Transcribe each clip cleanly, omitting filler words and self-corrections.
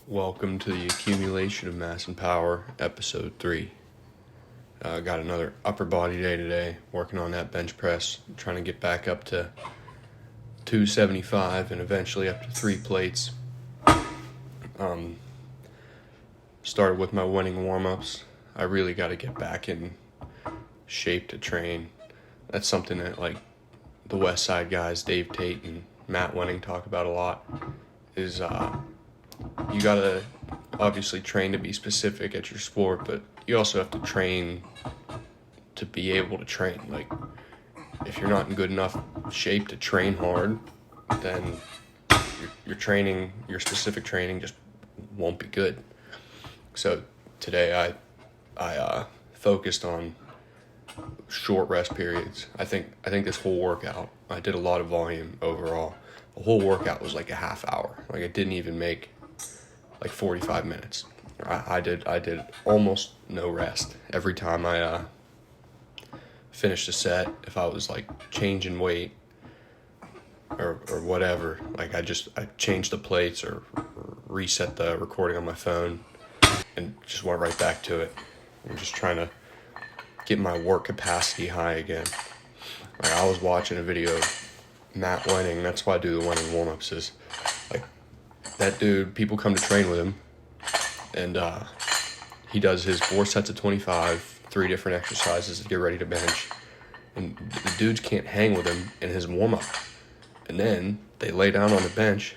Welcome to the Accumulation of Mass and Power, Episode 3. Got another upper body day today, working on that bench press, trying to get back up to 275 and eventually up to 3 plates. Started with my winning warm-ups. I really got to get back in shape to train. That's something that, like, the West Side guys, Dave Tate and Matt Wenning, talk about a lot, is you gotta obviously train to be specific at your sport, but you also have to train to be able to train. Like, if you're not in good enough shape to train hard, then your training, your specific training, just won't be good. So today I focused on short rest periods. I think this whole workout, I did a lot of volume overall. The whole workout was like a half hour. Like, it didn't even make like 45 minutes. I did almost no rest. Every time I finished a set, if I was like changing weight or whatever, like I changed the plates or reset the recording on my phone and just went right back to it. I'm just trying to get my work capacity high again. Like, I was watching a video of Matt Wenning. That's why I do the Wenning warm-ups. Is like, that dude, people come to train with him, and he does his 4 sets of 25, 3 different exercises to get ready to bench. And the dudes can't hang with him in his warm-up. And then they lay down on the bench,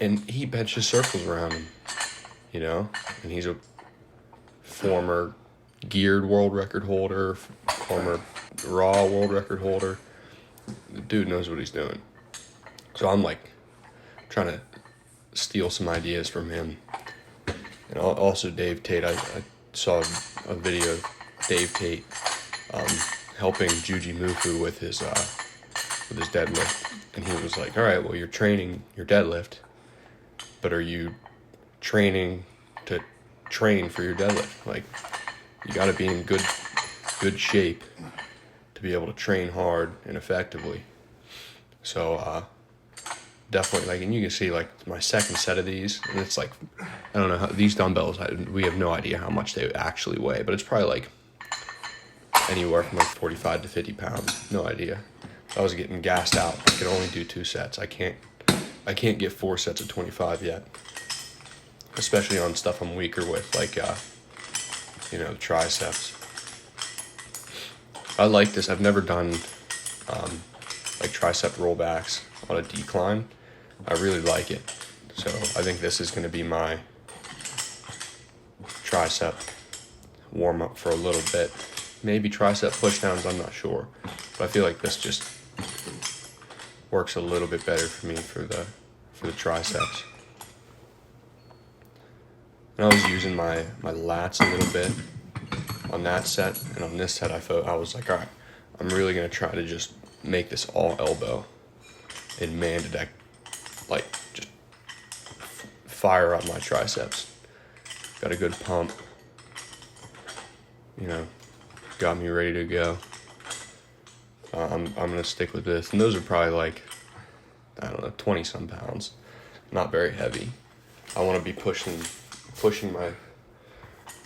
and he benches circles around him, you know? And he's a former geared world record holder, former raw world record holder. The dude knows what he's doing. So I'm like trying to steal some ideas from him. And also Dave Tate. I saw a video of Dave Tate helping Juji Mufu with his deadlift. And he was like, all right, well, you're training your deadlift, but are you training to train for your deadlift? Like, you got to be in good shape to be able to train hard and effectively. So definitely, like, and you can see, like, my second set of these, and it's like, I don't know how these dumbbells, we have no idea how much they actually weigh, but it's probably like anywhere from like 45 to 50 pounds. No idea. I was getting gassed out. I could only do 2 sets. I can't get 4 sets of 25 yet, especially on stuff I'm weaker with, like triceps. I like this. I've never done like tricep rollbacks on a decline. I really like it. So I think this is going to be my tricep warm-up for a little bit. Maybe tricep pushdowns, I'm not sure. But I feel like this just works a little bit better for me for the triceps. And I was using my lats a little bit on that set, and on this set I was like, all right, I'm really going to try to just make this all elbow and man to deck, like, just fire up my triceps. Got a good pump, got me ready to go. I'm gonna stick with this, and those are probably like, I don't know, 20 some pounds, not very heavy. I want to be pushing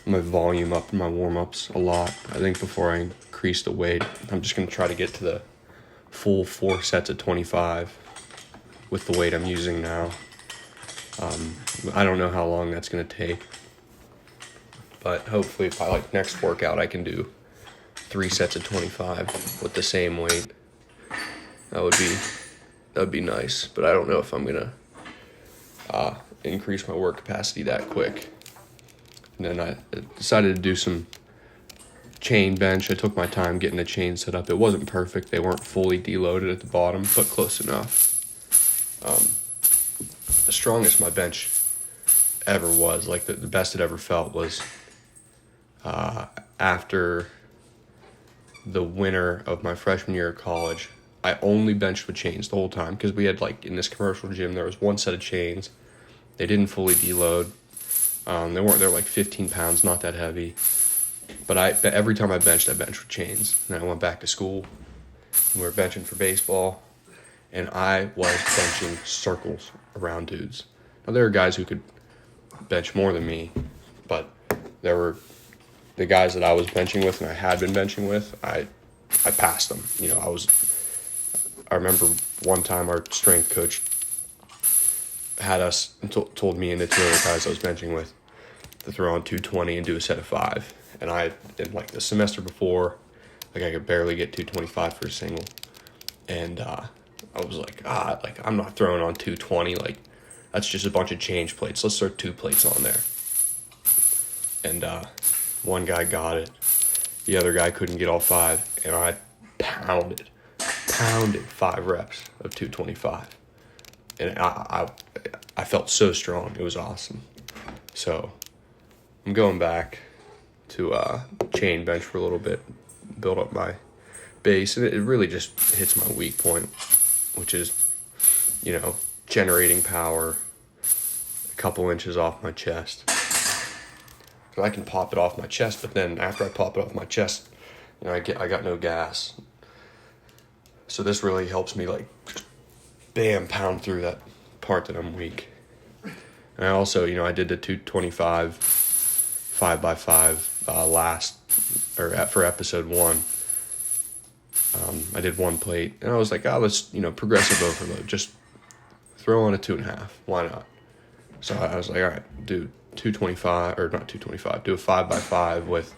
my volume up in my warm-ups a lot. I think before I increase the weight, I'm just gonna try to get to the full 4 sets of 25 with the weight I'm using now. I don't know how long that's going to take, but hopefully by like next workout I can do 3 sets of 25 with the same weight. That would be nice, but I don't know if I'm going to increase my work capacity that quick. And then I decided to do some chain bench. I took my time getting the chain set up. It wasn't perfect. They weren't fully deloaded at the bottom, but close enough. The strongest my bench ever was, like the best it ever felt, was after the winter of my freshman year of college. I only benched with chains the whole time because we had, like, in this commercial gym, there was 1 set of chains. They didn't fully deload. They're like 15 pounds, not that heavy. But every time I benched with chains. And I went back to school, and we were benching for baseball, and I was benching circles around dudes. Now, there are guys who could bench more than me, but there were the guys that I was benching with and I had been benching with, I passed them. You know, I remember one time our strength coach had us, told me and the two other guys I was benching with to throw on 220 and do a set of 5. And I, in like the semester before, like I could barely get 225 for a single. And I was like, I'm not throwing on 220. Like, that's just a bunch of change plates. Let's throw 2 plates on there. And one guy got it. The other guy couldn't get all 5. And I pounded 5 reps of 225. And I felt so strong. It was awesome. So I'm going back to chain bench for a little bit, build up my base, and it really just hits my weak point, which is, you know, generating power a couple inches off my chest. So I can pop it off my chest, but then after I pop it off my chest, you know, I got no gas. So this really helps me, like, bam, pound through that part that I'm weak. And I also, you know, I did the 225 5x5 for episode 1. I did 1 plate, and I was like, let's, you know, progressive overload. Just throw on a 2.5. Why not? So I was like, all right, do 225, or not 225, do a 5x5 with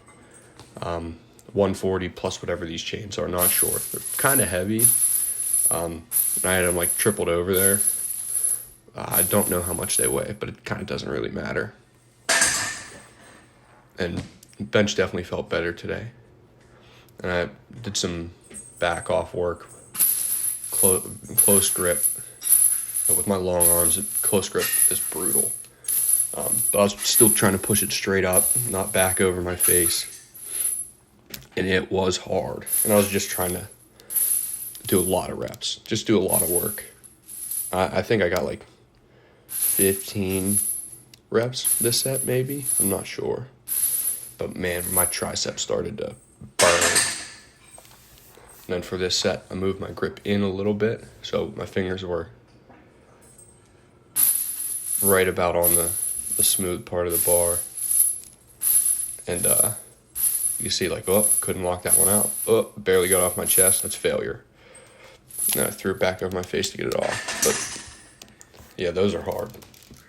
140 plus whatever these chains are. Not sure. They're kind of heavy. And I had them like tripled over there. I don't know how much they weigh, but it kind of doesn't really matter. And bench definitely felt better today. And I did some back off work, close grip. But with my long arms, close grip is brutal. But I was still trying to push it straight up, not back over my face. And it was hard. And I was just trying to do a lot of reps, just do a lot of work. I think I got like 15 reps this set, maybe. I'm not sure. But man, my tricep started to burn. And then for this set, I moved my grip in a little bit, so my fingers were right about on the smooth part of the bar. And you see, like, couldn't lock that one out. Barely got off my chest. That's failure. And I threw it back over my face to get it off. But yeah, those are hard.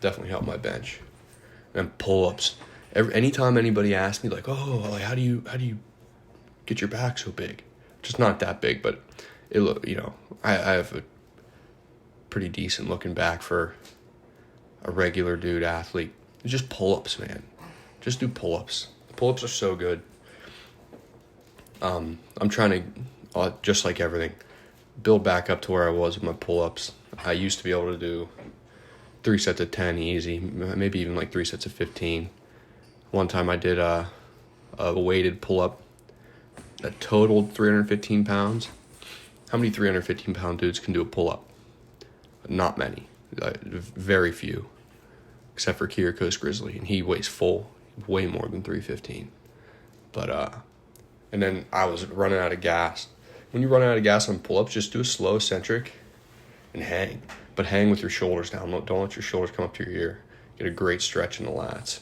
Definitely help my bench. And pull-ups. Anytime anybody asks me, like, how do you get your back so big? Just not that big, but it look, you know, I have a pretty decent looking back for a regular dude athlete. It's just pull-ups, man. Just do pull-ups. Pull-ups are so good. I'm trying to, just like everything, build back up to where I was with my pull-ups. I used to be able to do 3 sets of 10 easy, maybe even like 3 sets of 15. One time I did a weighted pull-up that totaled 315 pounds. How many 315-pound dudes can do a pull-up? Not many. Very few. Except for Kyrikos Grizzly, and he weighs way more than 315. But, and then I was running out of gas. When you run out of gas on pull-ups, just do a slow eccentric and hang. But hang with your shoulders down. Don't let your shoulders come up to your ear. Get a great stretch in the lats.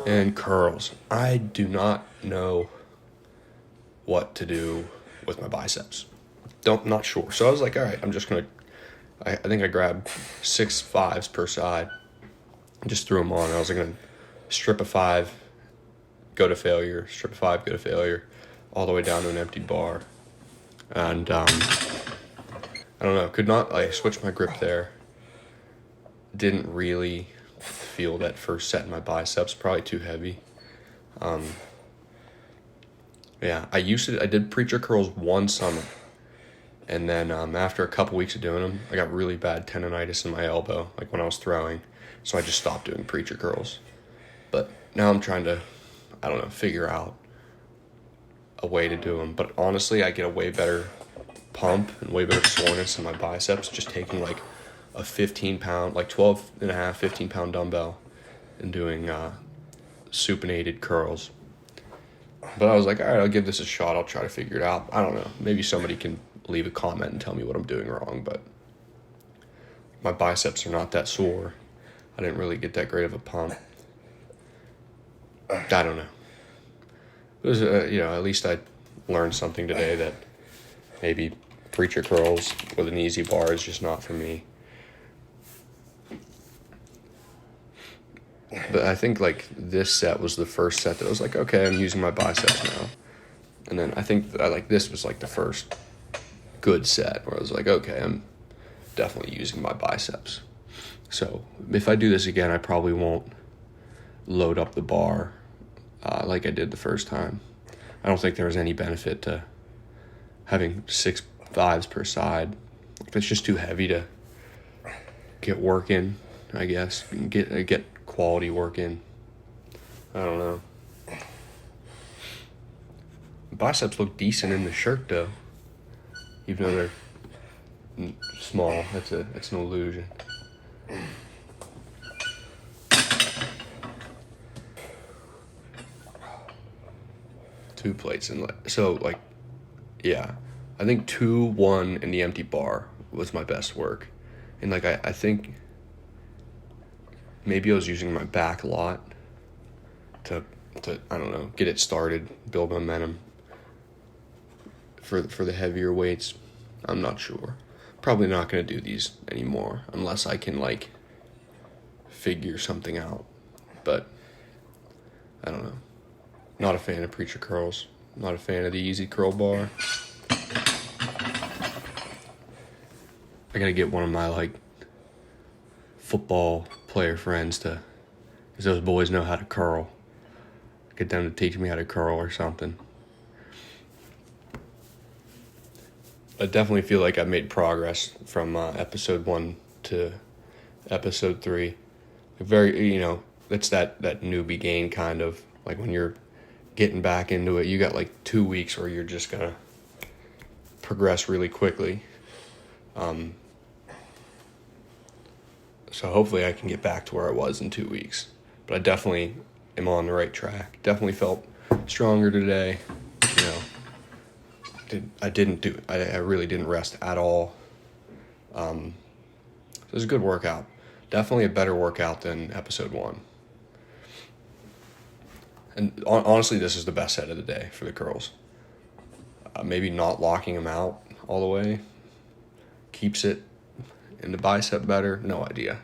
And curls. I do not know what to do with my biceps. Not sure. So I was like, all right, I'm just going to, I think I grabbed 6 5s per side and just threw them on. I was like, going to strip a 5, go to failure, strip a 5, go to failure, all the way down to an empty bar. And I don't know, could not, I switched my grip there. Didn't really feel that first set in my biceps, probably too heavy. Yeah, I did preacher curls one summer. And then after a couple weeks of doing them, I got really bad tendonitis in my elbow, like when I was throwing. So I just stopped doing preacher curls. But now I'm trying to, figure out a way to do them. But honestly, I get a way better pump and way better soreness in my biceps just taking like a 15-pound, like 12 and a half, 15-pound dumbbell and doing supinated curls. But I was like, all right, I'll give this a shot. I'll try to figure it out. I don't know. Maybe somebody can leave a comment and tell me what I'm doing wrong, but my biceps are not that sore. I didn't really get that great of a pump. I don't know. It was, at least I learned something today that maybe preacher curls with an easy bar is just not for me. But I think, like, this set was the first set that I was like, okay, I'm using my biceps now. And then I think this was, like, the first good set where I was like, okay, I'm definitely using my biceps. So if I do this again, I probably won't load up the bar like I did the first time. I don't think there was any benefit to having 6 5s per side. It's just too heavy to get work in, I guess. Get quality work in. I don't know. Biceps look decent in the shirt though, even though they're small. That's an illusion. Two plates and so like, yeah, I think 2, 1 in the empty bar was my best work, and like I think maybe I was using my back a lot to I don't know, get it started, build momentum for the heavier weights. I'm not sure. Probably not going to do these anymore unless I can like figure something out. But I don't know. Not a fan of preacher curls. Not a fan of the easy curl bar. I gotta get one of my like football player friends to, because those boys know how to curl. Get them to teach me how to curl or something. I definitely feel like I've made progress from episode 1 to episode 3. Very, it's that newbie gain kind of, like when you're getting back into it, you got like 2 weeks where you're just gonna progress really quickly. So hopefully I can get back to where I was in 2 weeks. But I definitely am on the right track. Definitely felt stronger today. I really didn't rest at all. It was a good workout. Definitely a better workout than episode 1. And honestly, this is the best set of the day for the curls. Maybe not locking them out all the way keeps it in the bicep better. No idea.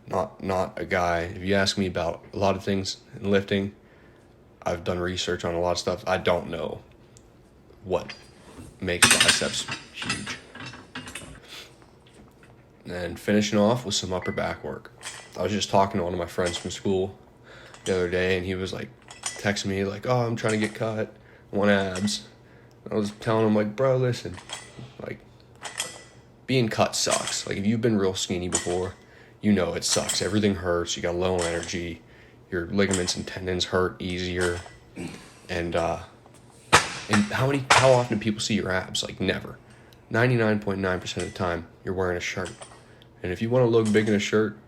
Not a guy. If you ask me about a lot of things in lifting, I've done research on a lot of stuff. I don't know what makes biceps huge. And finishing off with some upper back work. I was just talking to one of my friends from school the other day, and he was like texting me like, oh, I'm trying to get cut, I want abs. I was telling him like, bro, listen, like being cut sucks. Like if you've been real skinny before, it sucks. Everything hurts. You got low energy. Your ligaments and tendons hurt easier. And how often do people see your abs? Like never. 99.9% of the time you're wearing a shirt. And if you want to look big in a shirt,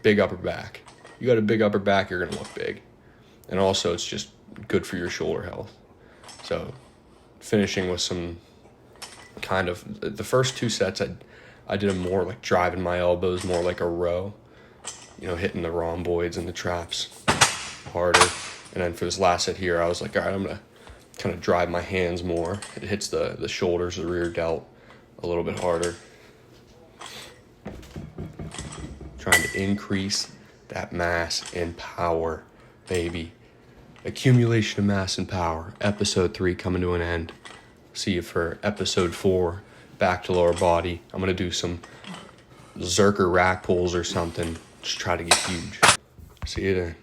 big upper back. You got a big upper back, you're going to look big. And also it's just good for your shoulder health. So finishing with some kind of, the first 2 sets I did them more like driving my elbows, more like a row, hitting the rhomboids and the traps harder. And then for this last set here, I was like, all right, I'm going to kind of drive my hands more. It hits the shoulders, the rear delt a little bit harder. Trying to increase that mass and power, baby. Accumulation of mass and power. Episode 3 coming to an end. See you for episode 4, back to lower body. I'm going to do some Zerker rack pulls or something. Just try to get huge. See you then.